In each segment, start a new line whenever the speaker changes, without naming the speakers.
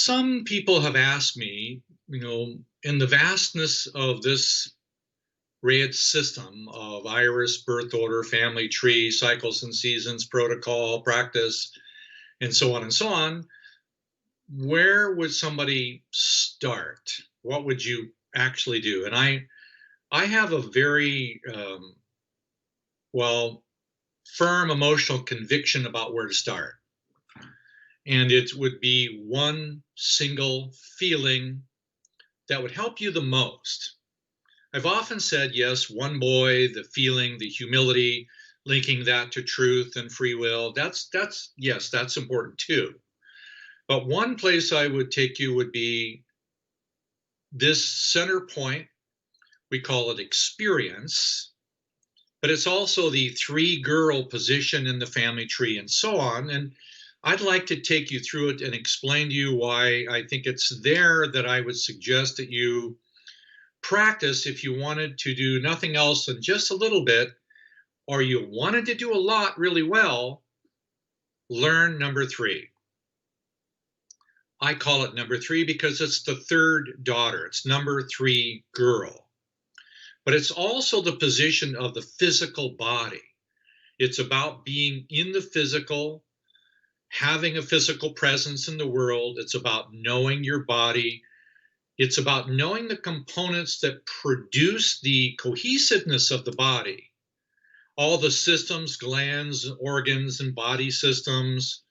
Some people have asked me, in the vastness of this RAID system of iris, birth order, family tree, cycles and seasons, protocol, practice, and so on, where would somebody start? What would you actually do? And I have a very, well, firm emotional conviction about where to start. And it would be one single feeling that would help you the most. I've often said, yes, one boy, the feeling, the humility, linking that to truth and free will. Yes, that's important too. But one place I would take you would be this center point. We call it experience, but it's also the three girl position in the family tree and so on. And I'd like to take you through it and explain to you why I think it's there that I would suggest that you practice if you wanted to do nothing else than just a little bit, or you wanted to do a lot really well. Learn number three. I call it number three because it's the third daughter. It's number three girl. But it's also the position of the physical body. It's about being in the physical, having a physical presence in the world. It's about knowing your body. It's about knowing the components that produce the cohesiveness of the body. All the systems, glands, organs, and body systems,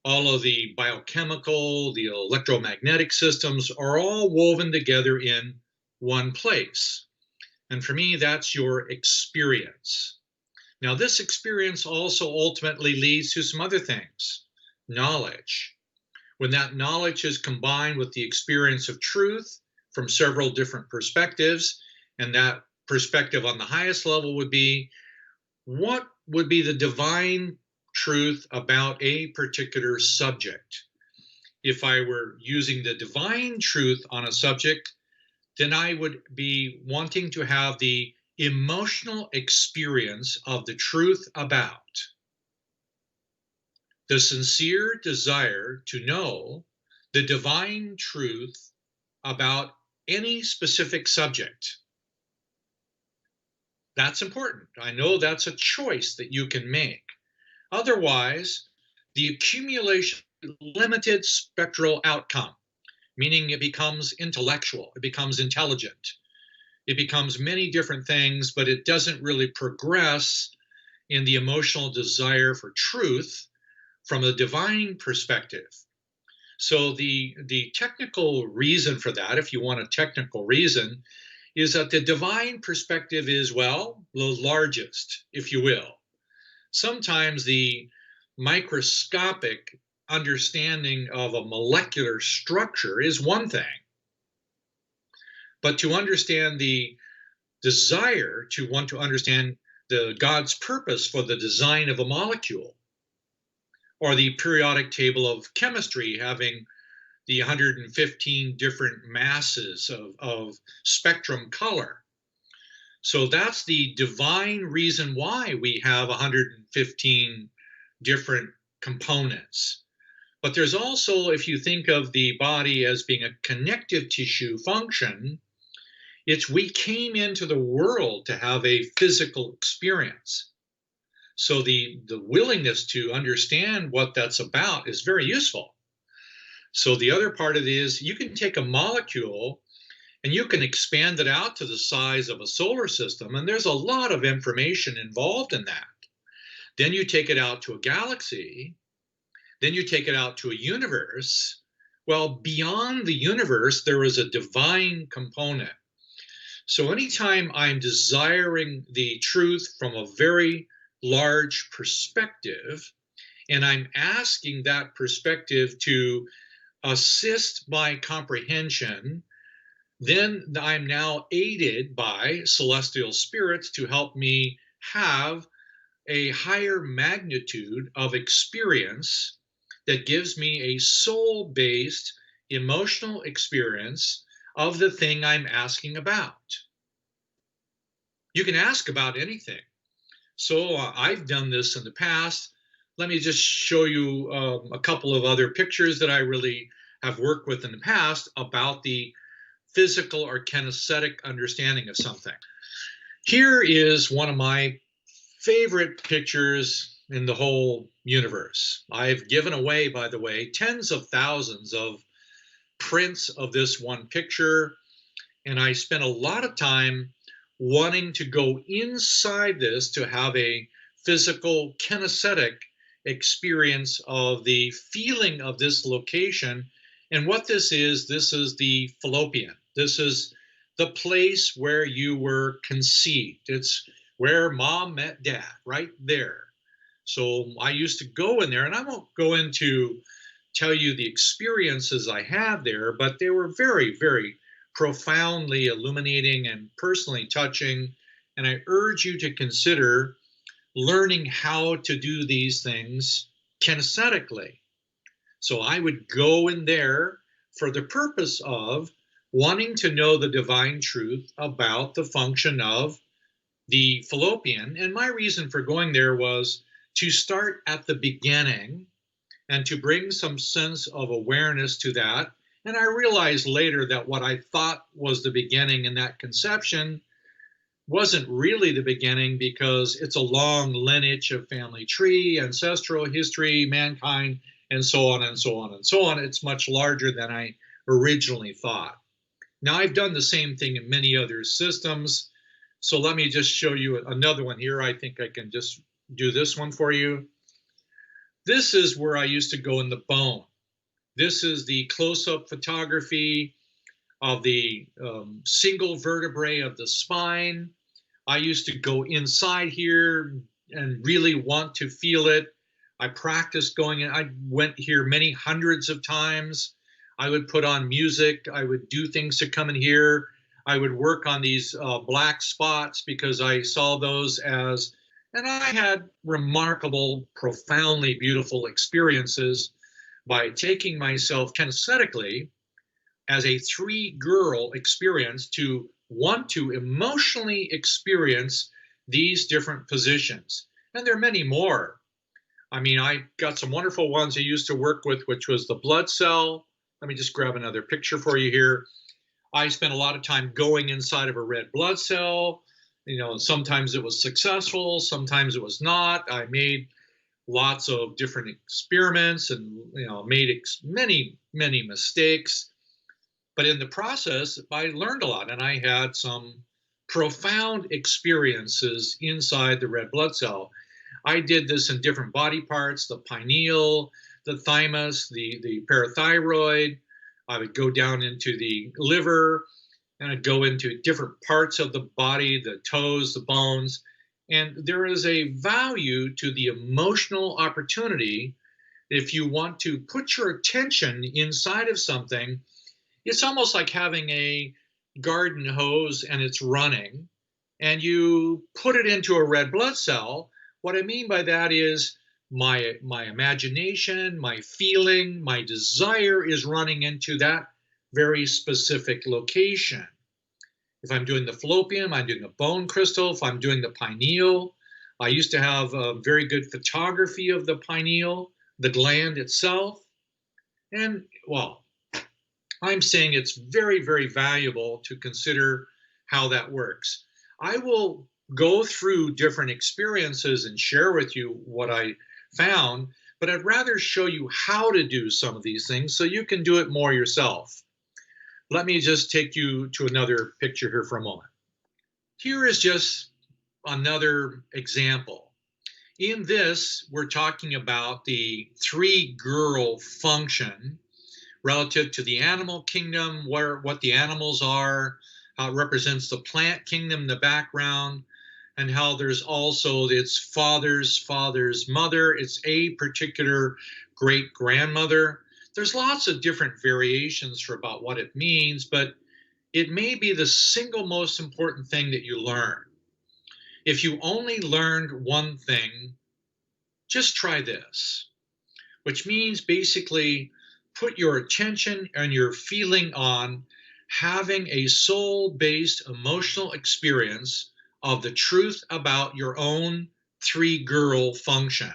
all of the biochemical, the electromagnetic systems are all woven together in one place. And for me, that's your experience. Now, this experience also ultimately leads to some other things. Knowledge. When that knowledge is combined with the experience of truth from several different perspectives, and that perspective on the highest level would be, what would be the divine truth about a particular subject? If I were using the divine truth on a subject, then I would be wanting to have the emotional experience of the truth about. The sincere desire to know the divine truth about any specific subject. That's important. I know that's a choice that you can make. Otherwise, the accumulation limited spectral outcome, meaning it becomes intellectual, it becomes intelligent, it becomes many different things, but it doesn't really progress in the emotional desire for truth from a divine perspective. So the technical reason for that, if you want a technical reason, is that the divine perspective is, well, the largest, if you will. Sometimes the microscopic understanding of a molecular structure is one thing. But to understand the desire to want to understand the God's purpose for the design of a molecule, or the periodic table of chemistry having the 115 different masses of spectrum color. So that's the divine reason why we have 115 different components. But there's also, if you think of the body as being a connective tissue function, it's we came into the world to have a physical experience. So the willingness to understand what that's about is very useful. So the other part of it is you can take a molecule and you can expand it out to the size of a solar system, and there's a lot of information involved in that. Then you take it out to a galaxy, then you take it out to a universe. Well, beyond the universe, there is a divine component. So anytime I'm desiring the truth from a very large perspective, and I'm asking that perspective to assist my comprehension, then I'm now aided by celestial spirits to help me have a higher magnitude of experience that gives me a soul-based emotional experience of the thing I'm asking about. You can ask about anything. So I've done this in the past. Let me just show you a couple of other pictures that I really have worked with in the past about the physical or kinesthetic understanding of something. Here is one of my favorite pictures in the whole universe. I've given away, by the way, tens of thousands of prints of this one picture, and I spent a lot of time wanting to go inside this to have a physical kinesthetic experience of the feeling of this location. And what this is the fallopian. This is the place where you were conceived. It's where mom met dad, right there. So I used to go in there, and I won't go into tell you the experiences I had there, but they were very, very profoundly illuminating and personally touching. And I urge you to consider learning how to do these things kinesthetically. So I would go in there for the purpose of wanting to know the divine truth about the function of the fallopian. And my reason for going there was to start at the beginning and to bring some sense of awareness to that. And I realized later that what I thought was the beginning in that conception wasn't really the beginning, because it's a long lineage of family tree, ancestral history, mankind, and so on and so on and so on. It's much larger than I originally thought. Now, I've done the same thing in many other systems. So let me just show you another one here. I think I can just do this one for you. This is where I used to go in the bone. This is the close-up photography of the single vertebrae of the spine. I used to go inside here and really want to feel it. I practiced going in. I went here many hundreds of times. I would put on music. I would do things to come in here. I would work on these black spots because I saw those as, and I had remarkable, profoundly beautiful experiences by taking myself kinesthetically as a three-girl experience to want to emotionally experience these different positions. And there are many more. I mean, I got some wonderful ones I used to work with, which was the blood cell. Let me just grab another picture for you here. I spent a lot of time going inside of a red blood cell. You know, sometimes it was successful, sometimes it was not. I made lots of different experiments and, you know, made many, many mistakes. But in the process, I learned a lot, and I had some profound experiences inside the red blood cell. I did this in different body parts, the pineal, the thymus, the parathyroid. I would go down into the liver, and I'd go into different parts of the body, the toes, the bones. And there is a value to the emotional opportunity. If you want to put your attention inside of something, it's almost like having a garden hose and it's running, and you put it into a red blood cell. What I mean by that is my imagination, my feeling, my desire is running into that very specific location. If I'm doing the fallopian, I'm doing the bone crystal. If I'm doing the pineal, I used to have a very good photography of the pineal, the gland itself. And, well, I'm saying it's very, very valuable to consider how that works. I will go through different experiences and share with you what I found, but I'd rather show you how to do some of these things so you can do it more yourself. Let me just take you to another picture here for a moment. Here is just another example. In this, we're talking about the three-girl function relative to the animal kingdom, what the animals are, how it represents the plant kingdom in the background, and how there's also its father's mother. It's a particular great-grandmother. There's lots of different variations for about what it means, but it may be the single most important thing that you learn. If you only learned one thing, just try this, which means basically put your attention and your feeling on having a soul-based emotional experience of the truth about your own three-girl function.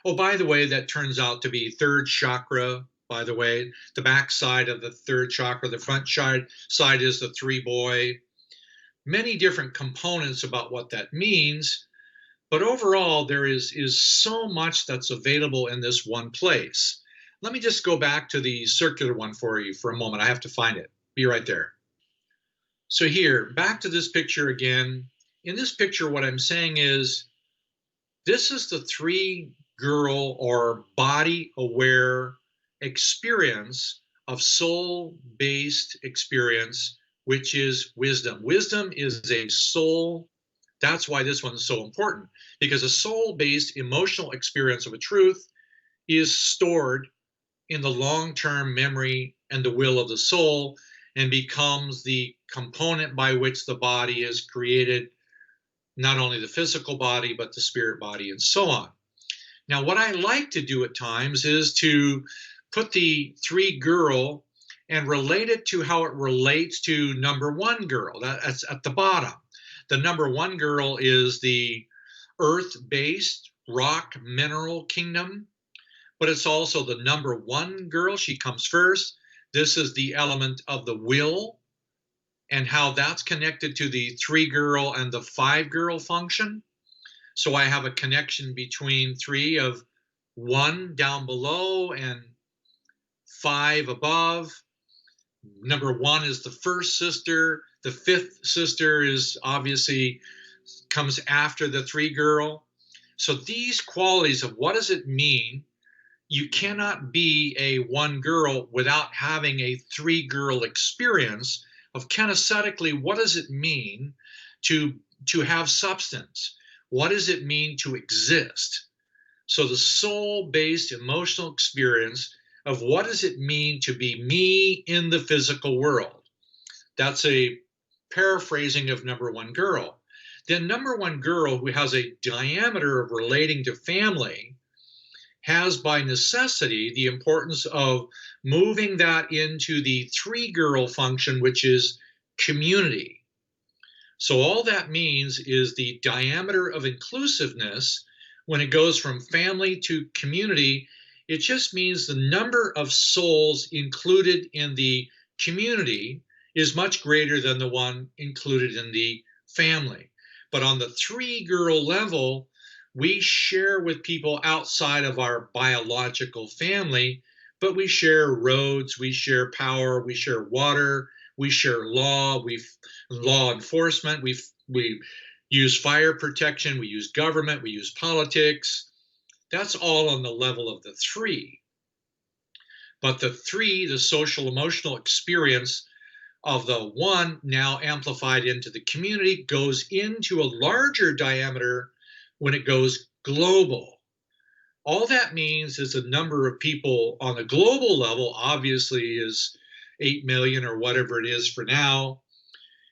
Oh, by the way, that turns out to be third chakra, by the way. The back side of the third chakra, the front side is the three boy. Many different components about what that means. But overall, there is so much that's available in this one place. Let me just go back to the circular one for you for a moment. I have to find it. Be right there. So here, back to this picture again. In this picture, what I'm saying is, this is the three girl or body aware experience of soul-based experience, which is wisdom. Wisdom is a soul. That's why this one is so important, because a soul-based emotional experience of a truth is stored in the long-term memory and the will of the soul and becomes the component by which the body is created, not only the physical body, but the spirit body and so on. Now, what I like to do at times is to put the three girl and relate it to how it relates to number one girl. That's at the bottom. The number one girl is the earth-based rock mineral kingdom, but it's also the number one girl. She comes first. This is the element of the will and how that's connected to the three girl and the five girl function. So I have a connection between three of one down below and five above. Number one is the first sister. The fifth sister is obviously comes after the three girl. So these qualities of what does it mean? You cannot be a one girl without having a three girl experience of kinesthetically, what does it mean to have substance? What does it mean to exist? So the soul-based emotional experience of what does it mean to be me in the physical world? That's a paraphrasing of number one girl. Then number one girl, who has a diameter of relating to family, has by necessity the importance of moving that into the three girl function, which is community. So all that means is the diameter of inclusiveness when it goes from family to community. It just means the number of souls included in the community is much greater than the one included in the family. But on the three girl level, we share with people outside of our biological family, but we share roads, we share power, we share water, we share law, law enforcement, we use fire protection, we use government, we use politics. That's all on the level of the three. But the three, the social emotional experience of the one now amplified into the community, goes into a larger diameter when it goes global. All that means is the number of people on the global level obviously is 8 million or whatever it is for now.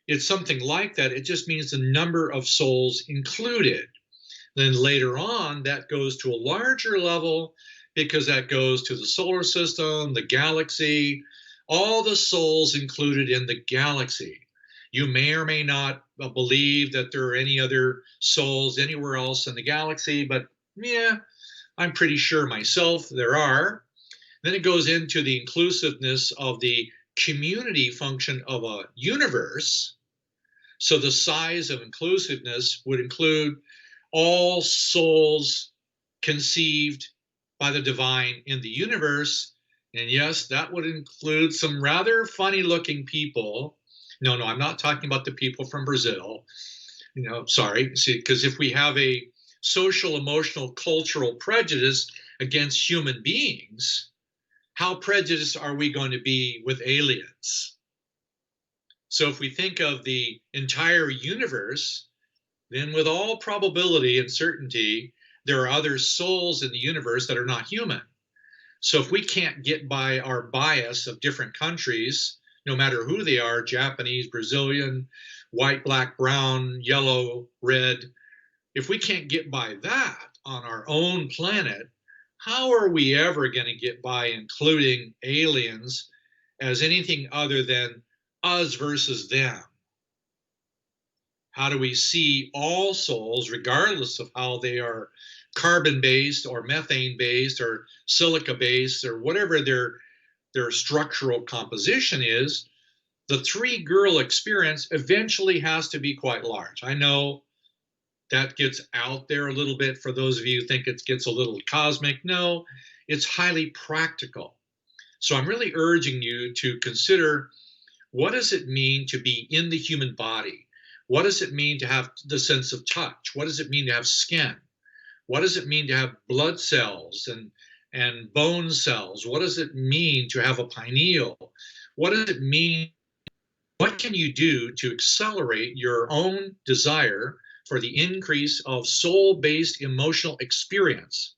It's something like that. It just means the number of souls included. Then later on, that goes to a larger level because that goes to the solar system, the galaxy, all the souls included in the galaxy. You may or may not believe that there are any other souls anywhere else in the galaxy, but yeah, I'm pretty sure myself there are. Then it goes into the inclusiveness of the community function of a universe. So the size of inclusiveness would include all souls conceived by the divine in the universe. And yes, that would include some rather funny looking people. No, I'm not talking about the people from Brazil. Sorry. See, because if we have a social, emotional, cultural prejudice against human beings, how prejudiced are we going to be with aliens? So if we think of the entire universe, then with all probability and certainty, there are other souls in the universe that are not human. So if we can't get by our bias of different countries, no matter who they are, Japanese, Brazilian, white, black, brown, yellow, red, if we can't get by that on our own planet, how are we ever going to get by including aliens as anything other than us versus them? How do we see all souls, regardless of how they are carbon-based or methane-based or silica-based or whatever their their structural composition is, the 3 girl experience eventually has to be quite large. I know that gets out there a little bit for those of you who think it gets a little cosmic. No, it's highly practical. So I'm really urging you to consider, what does it mean to be in the human body? What does it mean to have the sense of touch? What does it mean to have skin? What does it mean to have blood cells and bone cells? What does it mean to have a pineal? What does it mean? What can you do to accelerate your own desire for the increase of soul-based emotional experience?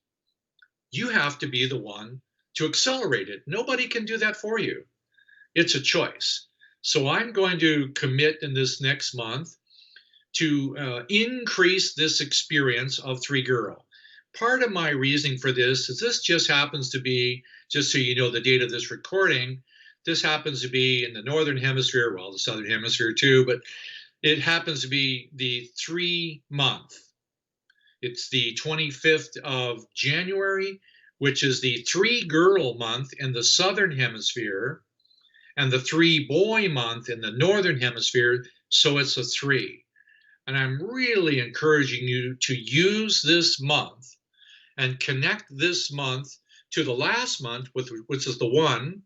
You have to be the one to accelerate it. Nobody can do that for you. It's a choice. So I'm going to commit in this next month to increase this experience of 3 girl. Part of my reasoning for this is this just happens to be, just so you know the date of this recording, this happens to be in the Northern Hemisphere, well, the Southern Hemisphere too, but it happens to be the 3-month. It's the 25th of January, which is the 3-girl month in the Southern Hemisphere, and the 3-boy month in the Northern Hemisphere, so it's a 3. And I'm really encouraging you to use this month and connect this month to the last month, which is the 1,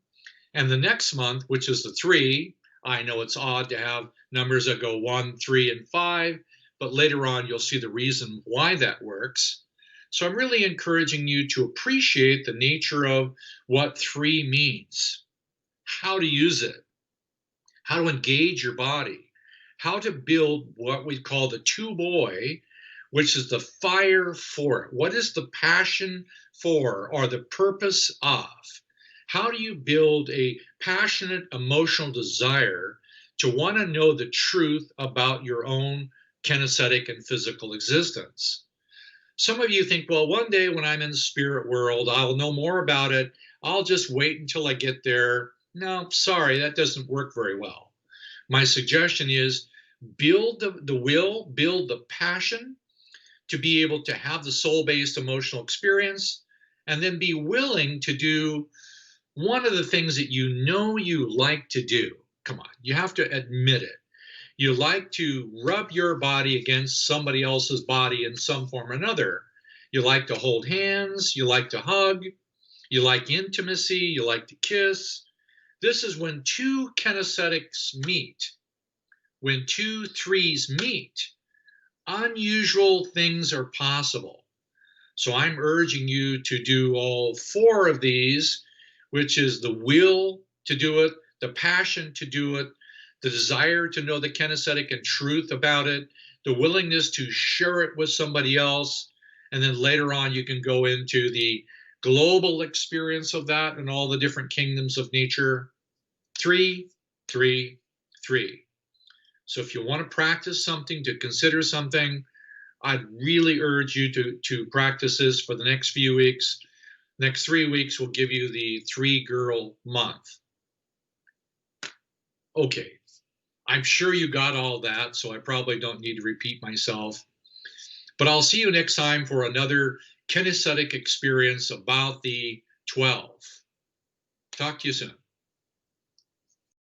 and the next month, which is the 3. I know it's odd to have numbers that go 1, 3, and 5, but later on you'll see the reason why that works. So I'm really encouraging you to appreciate the nature of what 3 means, how to use it, how to engage your body, how to build what we call the 2-boy, which is the fire for it. What is the passion for, or the purpose of? How do you build a passionate emotional desire to want to know the truth about your own kinesthetic and physical existence? Some of you think, well, one day when I'm in the spirit world, I'll know more about it. I'll just wait until I get there. No, sorry, that doesn't work very well. My suggestion is build the will, build the passion to be able to have the soul-based emotional experience, and then be willing to do one of the things that you know you like to do. Come on, you have to admit it. You like to rub your body against somebody else's body in some form or another. You like to hold hands, you like to hug, you like intimacy, you like to kiss. This is when 2 kinesthetics meet. When 2 3s meet, unusual things are possible. So I'm urging you to do all 4 of these, which is the will to do it, the passion to do it, the desire to know the kinesthetic and truth about it, the willingness to share it with somebody else, and then later on you can go into the global experience of that and all the different kingdoms of nature. 3, 3, 3. So if you want to practice something, to consider something, I'd really urge you to practice this for the next few weeks. Next 3 weeks will give you the 3-girl month. Okay, I'm sure you got all that, so I probably don't need to repeat myself. But I'll see you next time for another kinesthetic experience about the 12. Talk to you soon.